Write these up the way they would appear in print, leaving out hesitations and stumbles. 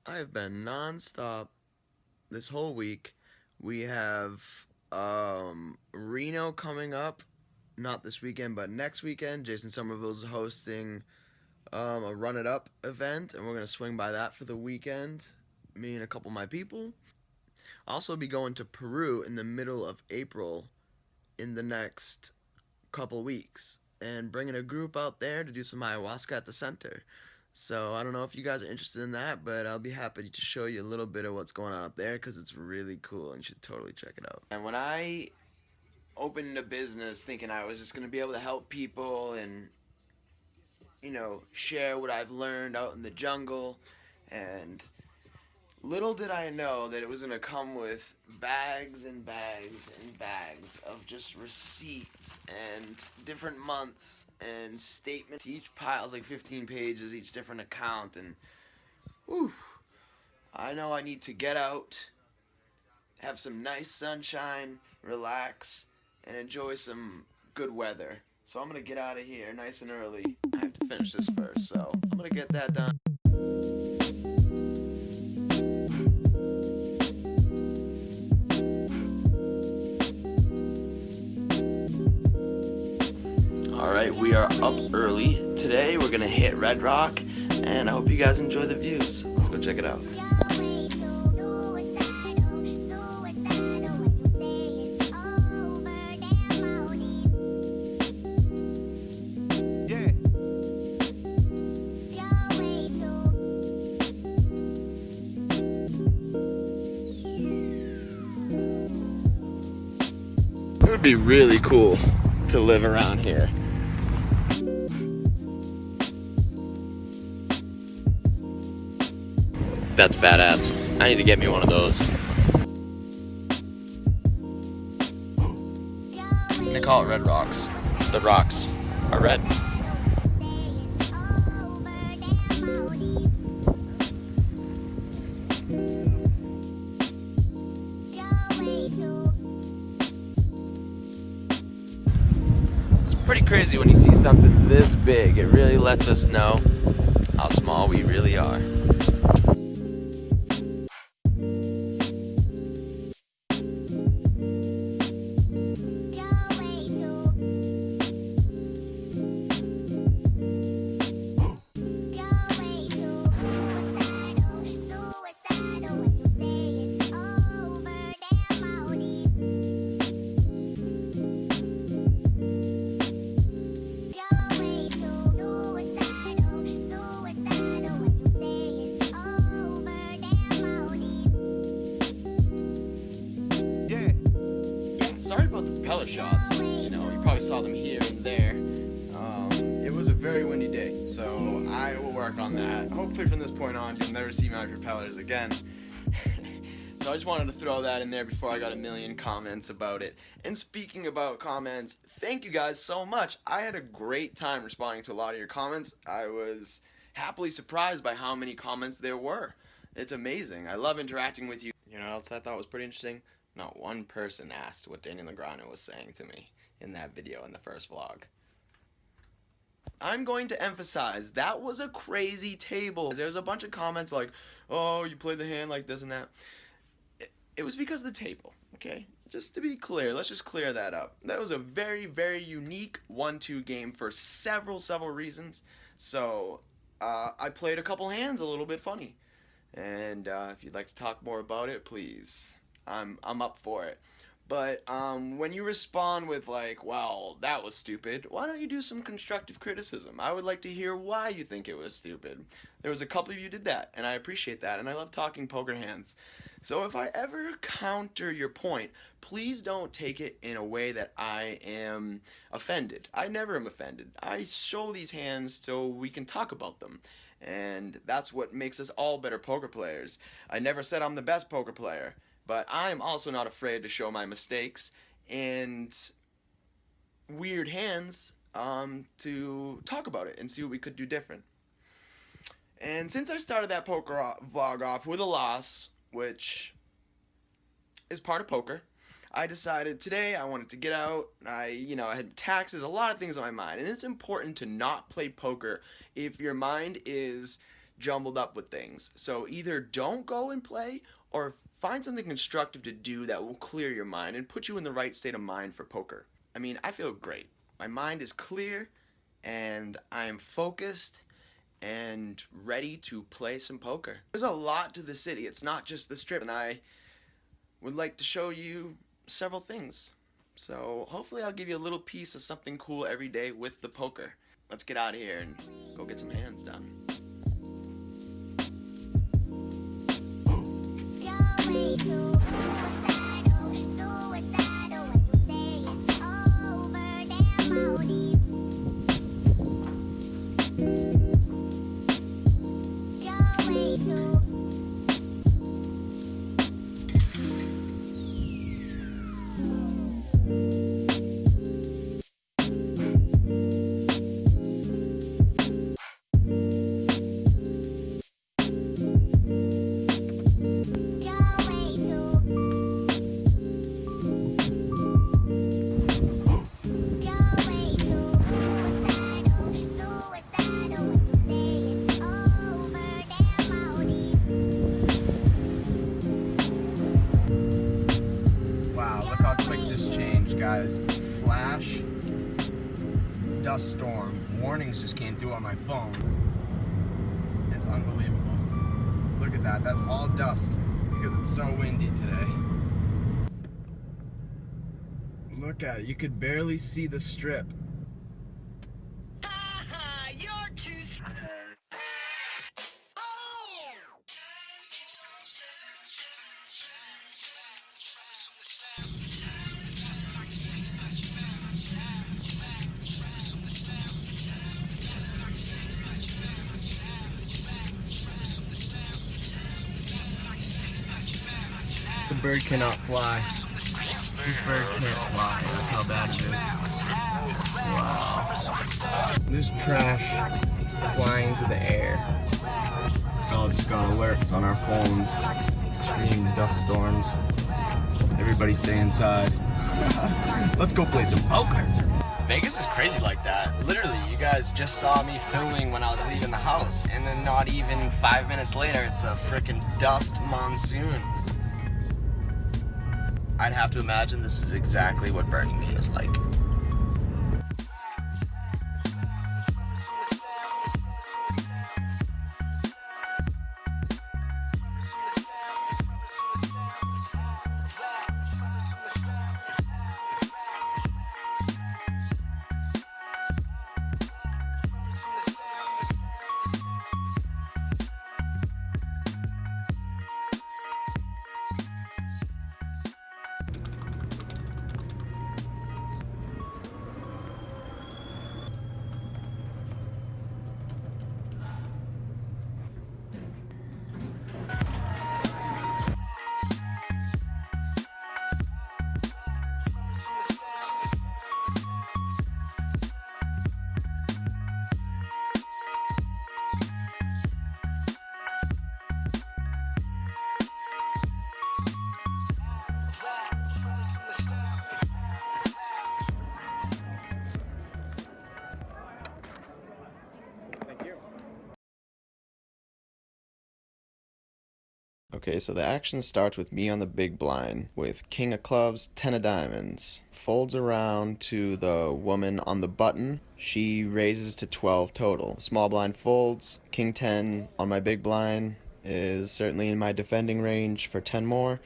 I've been nonstop this whole week. We have Reno coming up, not this weekend, but next weekend. Jason Somerville's hosting a Run It Up event, and we're gonna swing by that for the weekend. Me and a couple of my people. I'll also be going to Peru in the middle of April in the next couple weeks, and bringing a group out there to do some ayahuasca at the center. So I don't know if you guys are interested in that, but I'll be happy to show you a little bit of what's going on up there because it's really cool and you should totally check it out. And when I opened a business thinking I was just going to be able to help people and, share what I've learned out in the jungle, and little did I know that it was going to come with bags and bags and bags of just receipts and different months and statements. Each pile is like 15 pages, each different account, and whew, I know I need to get out, have some nice sunshine, relax, and enjoy some good weather. So I'm going to get out of here nice and early. I have to finish this first, so I'm going to get that done. Alright, we are up early. Today we're gonna hit Red Rock, and I hope you guys enjoy the views. Let's go check it out. It would be really cool to live around here. That's badass. I need to get me one of those. They call it red rocks. The rocks are red. It's pretty crazy when you see something this big. It really lets us know how small we really are. Sorry about the propeller shots. You probably saw them here and there. It was a very windy day, so I will work on that. Hopefully from this point on, you'll never see my propellers again. So I just wanted to throw that in there before I got a million comments about it. And speaking about comments, thank you guys so much. I had a great time responding to a lot of your comments. I was happily surprised by how many comments there were. It's amazing. I love interacting with you. You know what else I thought was pretty interesting? Not one person asked what Daniel Negreanu was saying to me in that video in the first vlog. I'm going to emphasize, that was a crazy table. There was a bunch of comments like, oh, you played the hand like this and that. It was because of the table, okay? Just to be clear, let's just clear that up. That was a very, very unique 1-2 game for several reasons. So, I played a couple hands a little bit funny. And if you'd like to talk more about it, please. I'm up for it. But when you respond with like, well, that was stupid, why don't you do some constructive criticism? I would like to hear why you think it was stupid. There was a couple of you did that, and I appreciate that, and I love talking poker hands. So if I ever counter your point, please don't take it in a way that I am offended. I never am offended. I show these hands so we can talk about them. And that's what makes us all better poker players. I never said I'm the best poker player, but I'm also not afraid to show my mistakes and weird hands to talk about it and see what we could do different. And since I started that poker vlog off with a loss, which is part of poker, I decided today I wanted to get out. I had taxes, a lot of things on my mind, and it's important to not play poker if your mind is jumbled up with things. So either don't go and play or find something constructive to do that will clear your mind and put you in the right state of mind for poker. I mean, I feel great. My mind is clear and I am focused and ready to play some poker. There's a lot to the city. It's not just the Strip, and I would like to show you several things. So hopefully I'll give you a little piece of something cool every day with the poker. Let's get out of here and go get some hands done. Guys, flash, dust storm. Warnings just came through on my phone. It's unbelievable. Look at that. That's all dust because it's so windy today. Look at it. You could barely see the Strip. You're too The bird cannot fly. This bird can't fly. That's how bad it is. Wow. There's trash flying through the air. We all just got alerts on our phones. Extreme dust storms. Everybody stay inside. Let's go play some poker. Vegas is crazy like that. Literally, you guys just saw me filming when I was leaving the house, and then not even 5 minutes later, it's a frickin' dust monsoon. I'd have to imagine this is exactly what Burning Man is like. Okay, so the action starts with me on the big blind with king of clubs, 10 of diamonds. Folds around to the woman on the button. She raises to 12 total. Small blind folds. King 10 on my big blind is certainly in my defending range for 10 more.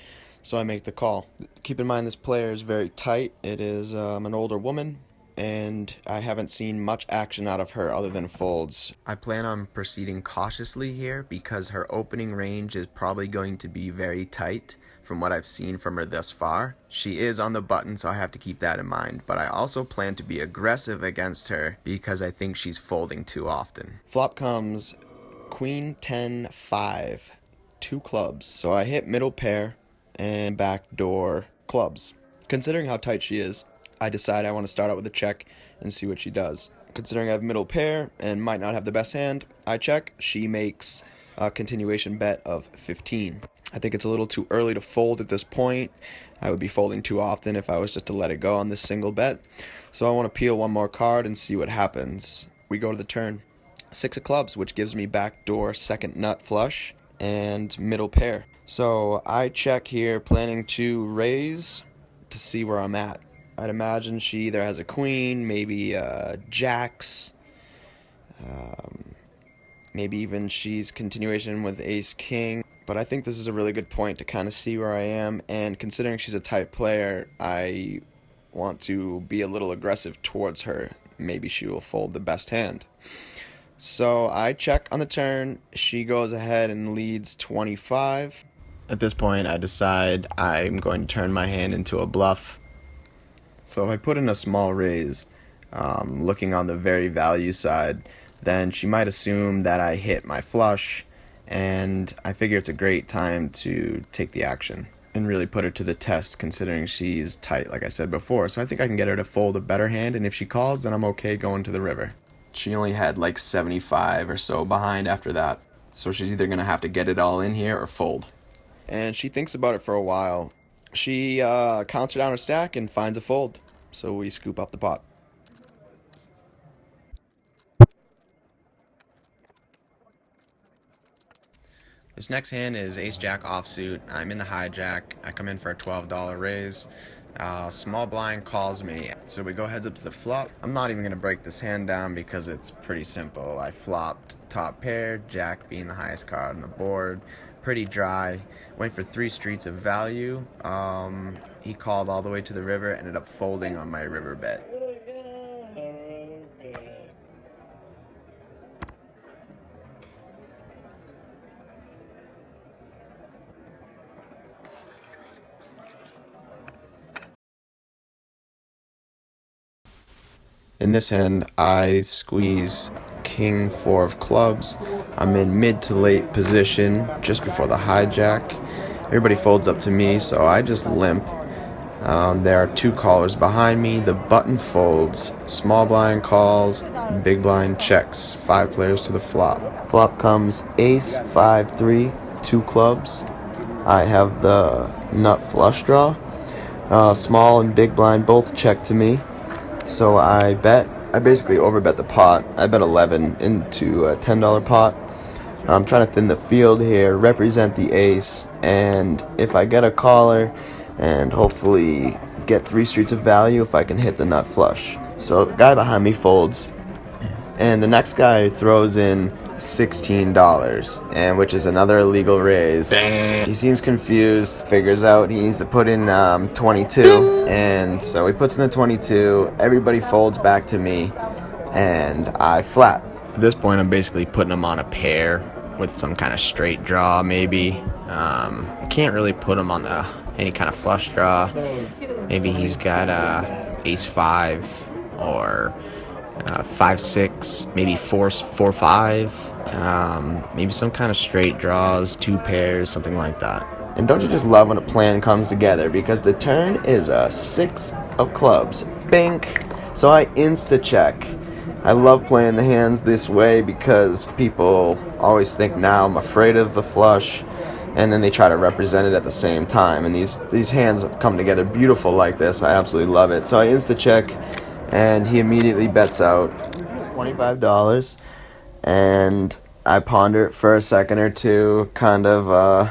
So I make the call. Keep in mind this player is very tight. It is an older woman, and I haven't seen much action out of her other than folds. I plan on proceeding cautiously here because her opening range is probably going to be very tight from what I've seen from her thus far. She is on the button, so I have to keep that in mind, but I also plan to be aggressive against her because I think she's folding too often. Flop comes Queen 10 5, 2 clubs. So I hit middle pair and backdoor clubs. Considering how tight she is, I decide I want to start out with a check and see what she does. Considering I have middle pair and might not have the best hand, I check. She makes a continuation bet of 15. I think it's a little too early to fold at this point. I would be folding too often if I was just to let it go on this single bet. So I want to peel one more card and see what happens. We go to the turn. 6 of clubs, which gives me backdoor second nut flush and middle pair. So I check here, planning to raise to see where I'm at. I'd imagine she either has a queen, maybe jacks, maybe even she's continuation with ace king. But I think this is a really good point to kind of see where I am, and considering she's a tight player, I want to be a little aggressive towards her. Maybe she will fold the best hand. So I check on the turn. She goes ahead and leads 25. At this point, I decide I'm going to turn my hand into a bluff. So if I put in a small raise, looking on the very value side, then she might assume that I hit my flush, and I figure it's a great time to take the action and really put her to the test, considering she's tight, like I said before. So I think I can get her to fold a better hand, and if she calls, then I'm okay going to the river. She only had like 75 or so behind after that, so she's either going to have to get it all in here or fold. And she thinks about it for a while. She counts her down her stack and finds a fold, so we scoop up the pot. This next hand is ace-jack offsuit. I'm in the hijack. I come in for a $12 raise. Small blind calls me, so we go heads up to the flop. I'm not even going to break this hand down because it's pretty simple. I flopped top pair, jack being the highest card on the board. Pretty dry. Went for 3 streets of value. He called all the way to the river, ended up folding on my river bet. In this hand, I squeeze king 4 of clubs. I'm in mid to late position just before the hijack. Everybody folds up to me, so I just limp. There are 2 callers behind me. The button folds. Small blind calls. Big blind checks. 5 players to the flop. Flop comes ace 5-3, 2 clubs. I have the nut flush draw. Small and big blind both check to me. So I bet. I basically overbet the pot. I bet 11 into a $10 pot. I'm trying to thin the field here, represent the ace, and if I get a caller and hopefully get 3 streets of value if I can hit the nut flush. So the guy behind me folds, and the next guy throws in $16, and which is another illegal raise. He seems confused, figures out he needs to put in 22, and so he puts in the 22. Everybody folds back to me, and I flat. At this point, I'm basically putting him on a pair with some kind of straight draw, maybe. I can't really put him on any kind of flush draw. Maybe he's got ace 5 or 5-6, maybe 4-5, maybe some kind of straight draws, 2 pairs, something like that. And don't you just love when a plan comes together, because the turn is a 6 of clubs. Bink! So I insta-check. I love playing the hands this way because people always think now I'm afraid of the flush, and then they try to represent it at the same time. And these hands come together beautiful like this. I absolutely love it. So I insta-check, and he immediately bets out $25, and I ponder it for a second or two, kind of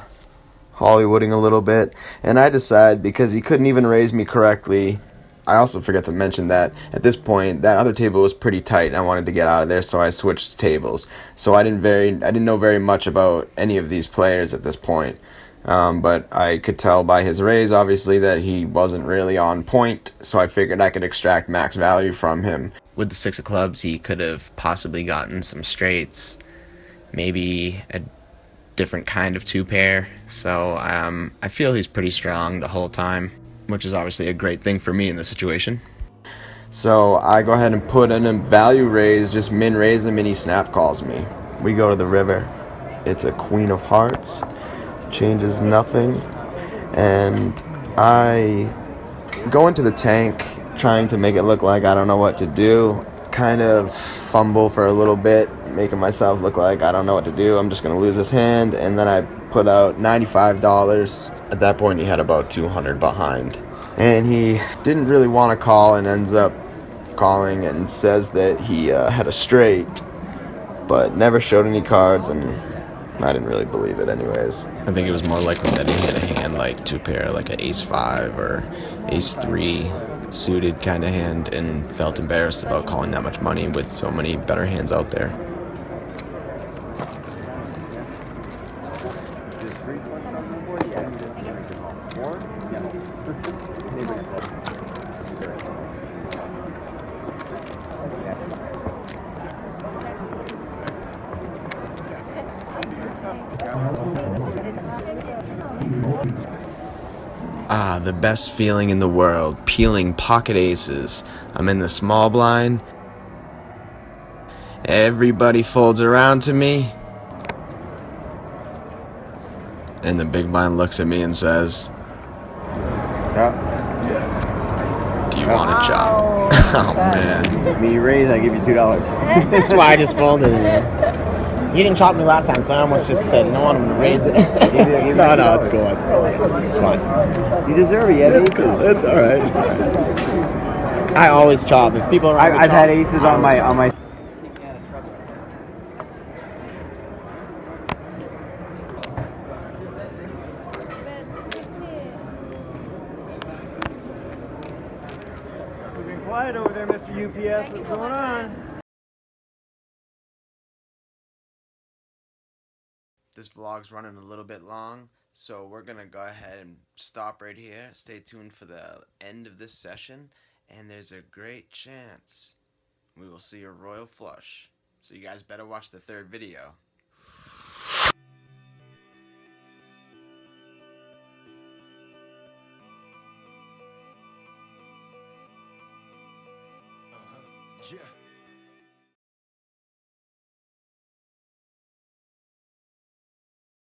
Hollywooding a little bit, and I decide, because he couldn't even raise me correctly. I also forgot to mention that at this point that other table was pretty tight and I wanted to get out of there, so I switched tables. So I didn't know very much about any of these players at this point. But I could tell by his raise, obviously, that he wasn't really on point, so I figured I could extract max value from him. With the 6 of clubs, he could have possibly gotten some straights, maybe a different kind of 2-pair, so I feel he's pretty strong the whole time, which is obviously a great thing for me in this situation. So I go ahead and put in a value raise, just min raise him, and he snap calls me. We go to the river. It's a queen of hearts, changes nothing, and I go into the tank trying to make it look like I don't know what to do, kind of fumble for a little bit, making myself look like I don't know what to do, I'm just going to lose this hand, and then I put out $95. At that point he had about 200 behind, and he didn't really want to call and ends up calling and says that he had a straight, but never showed any cards, and I didn't really believe it anyways. I think it was more likely that he had a hand like 2-pair, like an ace-5 or ace-3 suited kind of hand, and felt embarrassed about calling that much money with so many better hands out there. Ah, the best feeling in the world, peeling pocket aces. I'm in the small blind. Everybody folds around to me. And the big blind looks at me and says, do you want a chop? Oh, man. Me raise, I give you $2. That's why I just folded it. You didn't chop me last time, so I almost just said, no, I'm going to raise it. No, it's cool. It's cool. It's fine. You deserve it. You have aces. Cool. It's all right. It's all right. I always chop. If people around me I've chop, had aces on my. We've been quiet over there, Mr. UPS. What's going on? This vlog's running a little bit long, so we're gonna go ahead and stop right here. Stay tuned for the end of this session, and there's a great chance we will see a royal flush. So you guys better watch the 3rd video. Yeah.